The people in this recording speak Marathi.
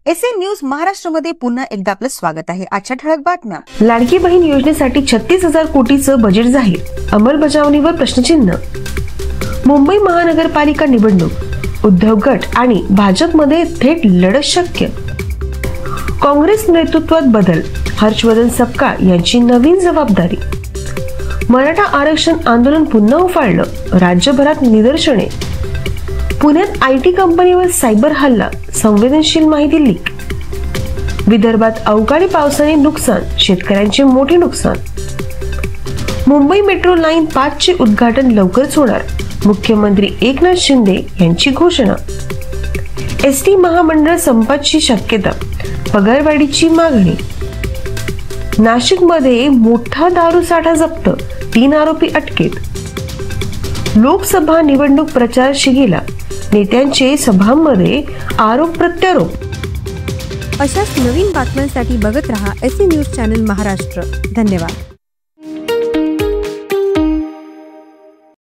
एसए न्यूज महाराष्ट्रामध्ये पुन्हा एकदा आपलं स्वागत आहे। आजच्या ठळक बातम्या। लाडकी बहीण योजनेसाठी 36,000 कोटीचं बजेट जाहीर, अंमलबजावणीवर प्रश्नचिन्ह। मुंबई महानगरपालिका निवडणूक, उद्धव गट आणि भाजपमध्ये थेट लढत शक्य। काँग्रेस नेतृत्वात बदल, हर्षवर्धन सपकाळ यांची नवीन जबाबदारी। मराठा आरक्षण आंदोलन पुन्हा उफाळलं, राज्यभरात निदर्शने। पुण्यात आयटी कंपनीवर सायबर हल्ला, संवेदनशील माहिती लीक। विदर्भात अवकाळी पावसाने नुकसान, शेतकऱ्यांचे मोठे नुकसान। मुंबई मेट्रो लाईन 5 चे उद्घाटन लवकरच होणार, मुख्यमंत्री एकनाथ शिंदे यांची घोषणा। एसटी महामंडळ संपाची शक्यता, पगारवाढीची मागणी। नाशिकमध्ये मोठा दारू साठा जप्त, 3 आरोपी अटकेत। लोकसभा निवडणूक प्रचार शिगेला, नेत्यांचे सभांमध्ये आरोप प्रत्यारोप। अशाच नवीन बातम्यांसाठी बघत रहा एसए न्यूज चॅनल महाराष्ट्र। धन्यवाद।